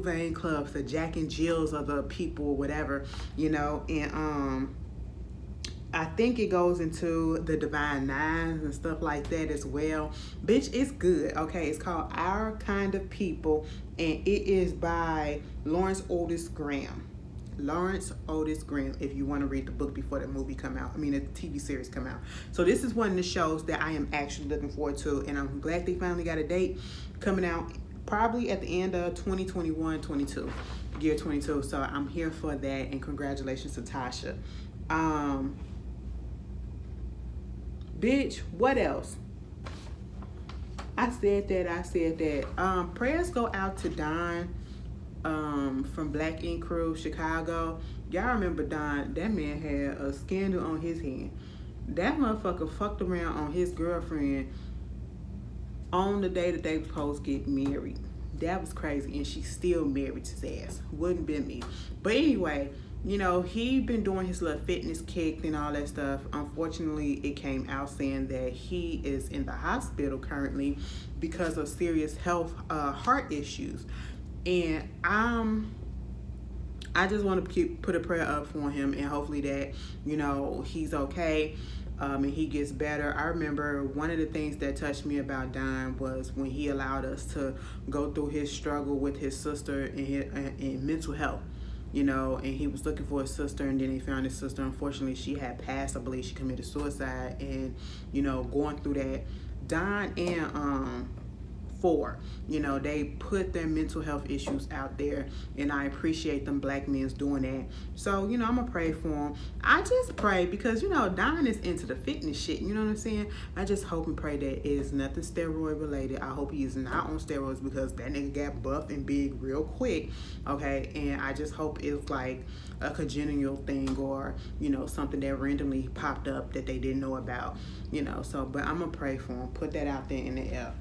vein clubs, the Jack and Jills of the people, whatever, you know, and I think it goes into the Divine Nines and stuff like that as well. Bitch, it's good, okay? It's called Our Kind of People, and it is by Lawrence Otis Graham. Lawrence Otis Graham, if you want to read the book before the movie come out. I mean, the TV series come out. So this is one of the shows that I am actually looking forward to, and I'm glad they finally got a date coming out probably at the end of 2021-22, year 22. So I'm here for that, and congratulations to Tasha. Bitch, what else? I said that. Prayers go out to Don from Black Ink Crew, Chicago. Y'all remember Don? That man had a scandal on his hand. That motherfucker fucked around on his girlfriend on the day that they were supposed to get married. That was crazy, and she still married his ass. Wouldn't been me. But anyway, you know, he been doing his little fitness kick and all that stuff. Unfortunately, it came out saying that he is in the hospital currently because of serious heart issues. And I just want to put a prayer up for him, and hopefully that, you know, he's okay, and he gets better. I remember one of the things that touched me about Don was when he allowed us to go through his struggle with his sister and mental health. You know, and he was looking for his sister, and then they found his sister. Unfortunately, she had passed. I believe she committed suicide, and, you know, going through that. Don and 4, you know, they put their mental health issues out there, and I appreciate them Black men doing that. So, you know, I'm gonna pray for him. I just pray because, you know, Don is into the fitness shit, you know what I'm saying? I just hope and pray that it is nothing steroid related. I hope he is not on steroids, because that nigga got buff and big real quick, okay? And I just hope it's like a congenital thing, or, you know, something that randomly popped up that they didn't know about, you know. So, but I'm gonna pray for him, put that out there in the air.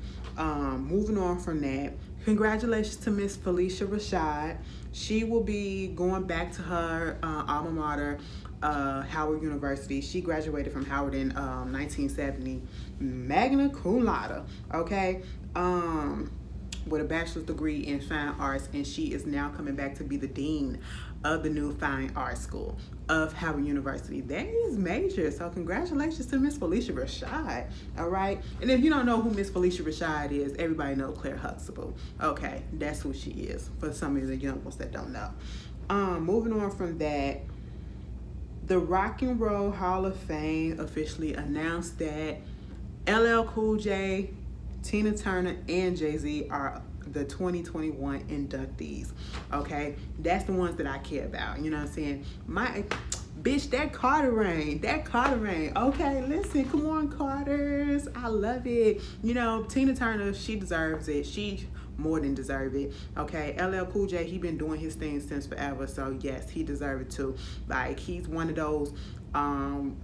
Moving on from that, congratulations to Miss Felicia Rashad. She will be going back to her alma mater Howard University. She graduated from Howard in 1970, magna cum laude, okay? With a bachelor's degree in fine arts, and she is now coming back to be the dean of the new fine arts school of Howard University. That is major. So congratulations to Miss Felicia Rashad. All right. And if you don't know who Miss Felicia Rashad is, everybody know Claire Huxtable. Okay, that's who she is. For some of the young ones that don't know. Moving on from that, the Rock and Roll Hall of Fame officially announced that LL Cool J, Tina Turner, and Jay-Z are the 2021 inductees. Okay, that's the ones that I care about. You know what I'm saying? My bitch, that Carter reign. Okay, listen, come on, Carters. I love it. You know, Tina Turner, she deserves it. She more than deserve it. Okay, LL Cool J, he been doing his thing since forever, so yes, he deserve it too. Like, he's one of those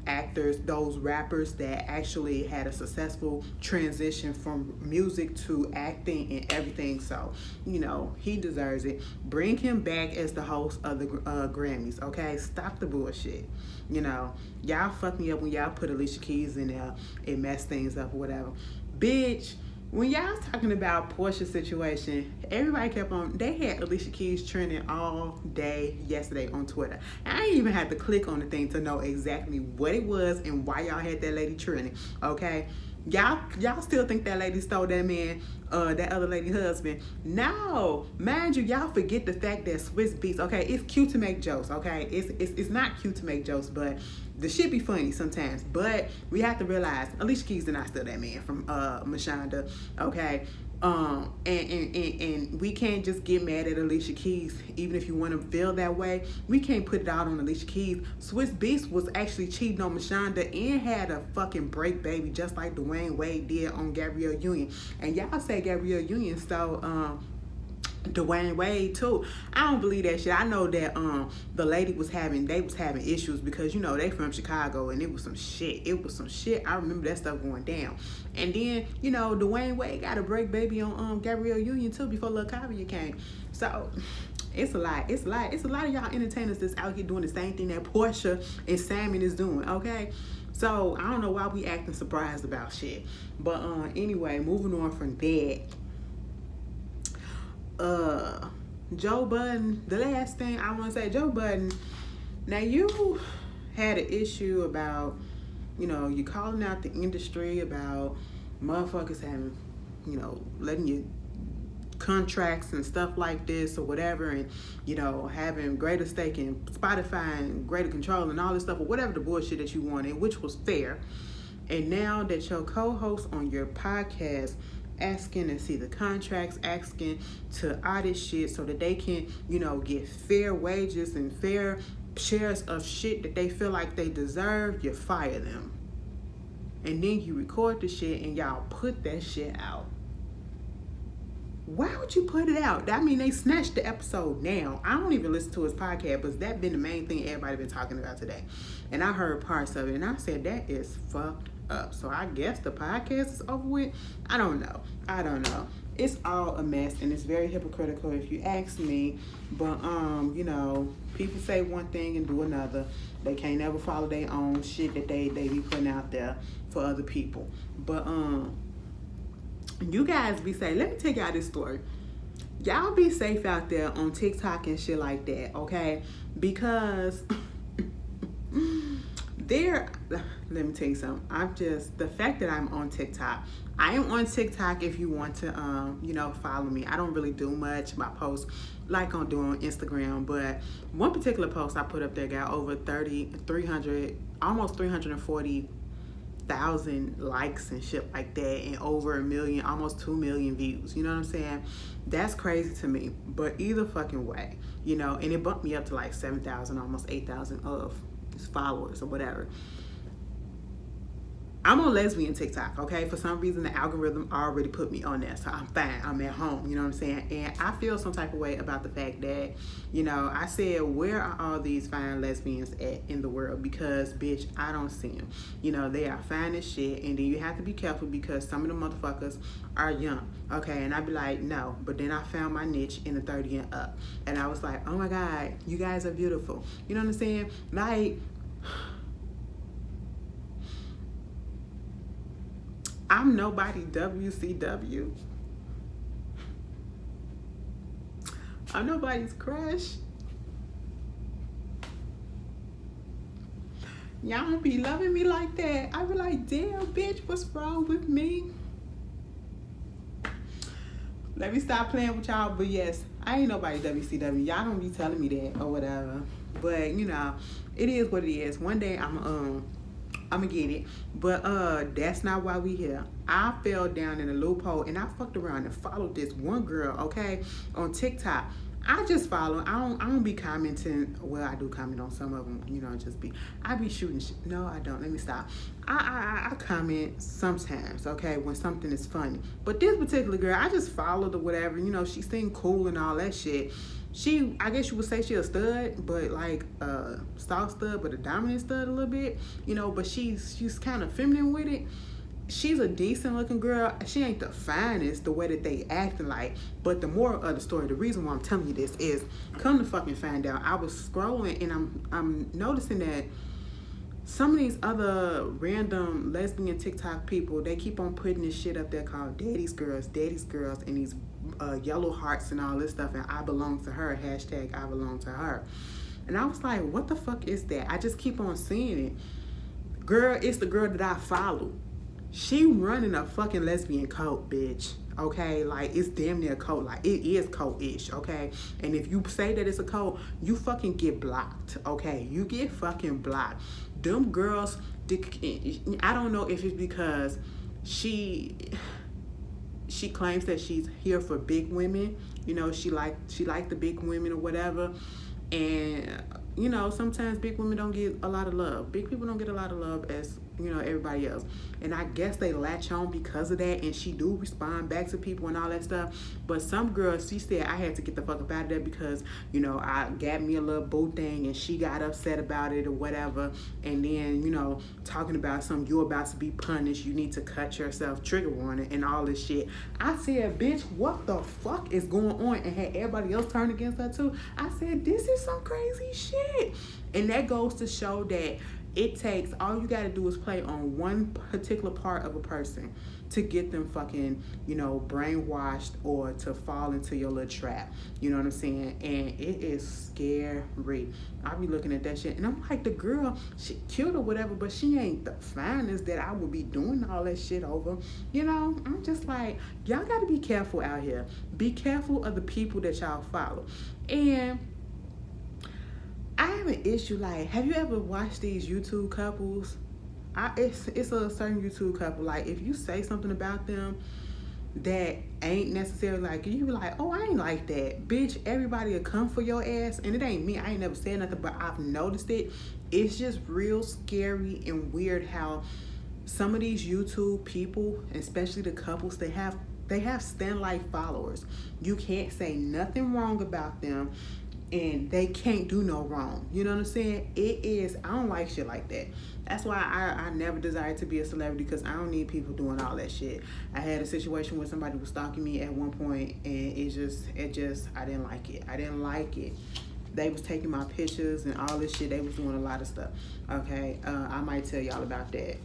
actors, those rappers that actually had a successful transition from music to acting and everything. So, you know, he deserves it. Bring him back as the host of the Grammys, okay? Stop the bullshit. You know, y'all fucked me up when y'all put Alicia Keys in there and messed things up or whatever. Bitch, when y'all was talking about Porsha's situation, everybody kept on, they had Alicia Keys trending all day yesterday on Twitter. And I didn't even have to click on the thing to know exactly what it was and why y'all had that lady trending, okay? Y'all still think that lady stole that man, that other lady husband. No, mind you, y'all forget the fact that Swiss Beats, okay, it's cute to make jokes, okay? It's not cute to make jokes, but the shit be funny sometimes. But we have to realize Alicia Keys did not steal that man from Mashonda, okay? And we can't just get mad at Alicia Keys. Even if you want to feel that way, we can't put it out on Alicia Keys. Swiss Beats was actually cheating on Mashonda and had a fucking break baby, just like Dwayne Wade did on Gabrielle Union. And y'all say Gabrielle Union stole Dwayne Wade too. I don't believe that shit. I know that the lady was having issues because, you know, they from Chicago and it was some shit. I remember that stuff going down. And then, you know, Dwayne Wade got a break baby on Gabrielle Union too before Lil Kavia came. So it's a lot. It's a lot of y'all entertainers that's out here doing the same thing that Porsha and Salmon is doing, okay? So I don't know why we acting surprised about shit. But anyway, moving on from that. Joe Budden, the last thing I want to say, Joe Budden, now you had an issue about, you know, you calling out the industry about motherfuckers having, you know, letting you contracts and stuff like this or whatever, and, you know, having greater stake in Spotify and greater control and all this stuff or whatever the bullshit that you wanted, which was fair. And now that your co-host on your podcast asking to see the contracts, asking to audit shit so that they can, you know, get fair wages and fair shares of shit that they feel like they deserve, you fire them. And then you record the shit and y'all put that shit out. Why would you put it out? I mean, they snatched the episode now. I don't even listen to his podcast, but that's been the main thing everybody been talking about today. And I heard parts of it and I said, that is fucked up. So I guess the podcast is over with. I don't know. It's all a mess and it's very hypocritical if you ask me. But you know, people say one thing and do another. They can't never follow their own shit that they be putting out there for other people. But you guys be safe. Let me tell y'all this story. Y'all be safe out there on TikTok and shit like that, okay? Because let me tell you something. The fact that I'm on TikTok, I am on TikTok if you want to, you know, follow me. I don't really do much. My posts like I'm doing on Instagram, but one particular post I put up there got over 300, almost 340,000 likes and shit like that, and over 1 million, almost 2 million views. You know what I'm saying? That's crazy to me. But either fucking way, you know, and it bumped me up to like 7,000, almost 8,000 of followers or whatever. I'm on lesbian TikTok, okay? For some reason, the algorithm already put me on there, so I'm fine. I'm at home, you know what I'm saying? And I feel some type of way about the fact that, you know, I said, where are all these fine lesbians at in the world? Because, bitch, I don't see them. You know, they are fine as shit, and then you have to be careful because some of the motherfuckers are young, okay? And I'd be like, no. But then I found my niche in the 30 and up. And I was like, oh my God, you guys are beautiful. You know what I'm saying? Like, I'm nobody WCW. I'm nobody's crush. Y'all don't be loving me like that. I be like, damn, bitch, what's wrong with me? Let me stop playing with y'all. But yes, I ain't nobody WCW. Y'all don't be telling me that or whatever. But you know, it is what it is. One day I'ma get it. But that's not why we here. I fell down in a loophole and I fucked around and followed this one girl, okay, on TikTok. I just follow. I don't be commenting. Well, I do comment on some of them, you know, I be shooting shit. No, I don't. Let me stop. I comment sometimes, okay, when something is funny. But this particular girl, I just followed or whatever. You know, she seemed cool and all that shit. I guess you would say she a stud, but like a soft stud, but a dominant stud a little bit, you know, but she's kind of feminine with it. She's a decent looking girl. She ain't the finest the way that they acting like. But the moral of the story, the reason why I'm telling you this is, come to fucking find out, I was scrolling and I'm noticing that some of these other random lesbian TikTok people, they keep on putting this shit up there called daddy's girls, and these yellow hearts and all this stuff, and I belong to her, hashtag I belong to her. And I was like, what the fuck is that? I just keep on seeing it. Girl, it's the girl that I follow. She running a fucking lesbian cult, bitch. Okay, like it's damn near a cult. Like it is cult-ish, okay? And if you say that it's a cult, you fucking get blocked, okay? You get fucking blocked. Them girls, I don't know if it's because she claims that she's here for big women. You know, she like the big women or whatever. And you know, sometimes big women don't get a lot of love. Big people don't get a lot of love as, you know, everybody else. And I guess they latch on because of that, and she do respond back to people and all that stuff. But some girls, she said, I had to get the fuck up out of there because, you know, I got me a little boo thing and she got upset about it or whatever. And then, you know, talking about something, you about to be punished, you need to cut yourself, trigger warning and all this shit. I said, bitch, what the fuck is going on? And had everybody else turn against her too. I said, this is some crazy shit. And that goes to show that it takes, all you gotta do is play on one particular part of a person to get them fucking, you know, brainwashed or to fall into your little trap. You know what I'm saying? And it is scary. I be looking at that shit and I'm like, the girl, she cute or whatever, but she ain't the finest that I would be doing all that shit over. You know, I'm just like, y'all gotta be careful out here. Be careful of the people that y'all follow. And I have an issue, like, have you ever watched these YouTube couples? It's a certain YouTube couple, like, if you say something about them that ain't necessarily like you, be like, oh, I ain't like that. Bitch, everybody will come for your ass, and it ain't me. I ain't never said nothing, but I've noticed it. It's just real scary and weird how some of these YouTube people, especially the couples, they have stan-like followers. You can't say nothing wrong about them, and they can't do no wrong. You know what I'm saying? I don't like shit like that. That's why I never desired to be a celebrity, because I don't need people doing all that shit. I had a situation where somebody was stalking me at one point, and it just, I didn't like it. I didn't like it. They was taking my pictures and all this shit. They was doing a lot of stuff. Okay, I might tell y'all about that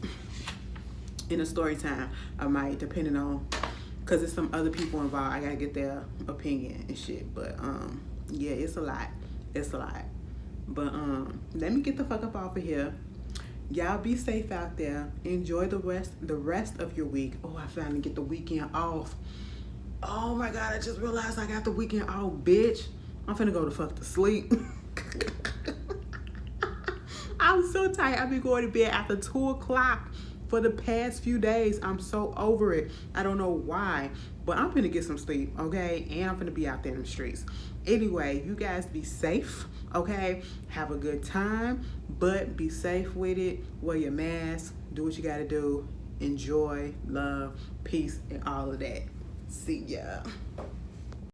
in a story time. I might, depending on, because there's some other people involved. I gotta get their opinion and shit. But yeah, it's a lot. But let me get the fuck up off of here. Y'all be safe out there. Enjoy the rest of your week. Oh, I finally get the weekend off. Oh my God, I just realized I got the weekend off, bitch. I'm finna go the fuck to sleep. I'm so tired. I've been going to bed after 2 o'clock for the past few days. I'm so over it. I don't know why, but I'm finna get some sleep, okay? And I'm finna be out there in the streets. Anyway, you guys be safe, okay? Have a good time, but be safe with it. Wear your mask. Do what you gotta do. Enjoy, love, peace, and all of that. See ya.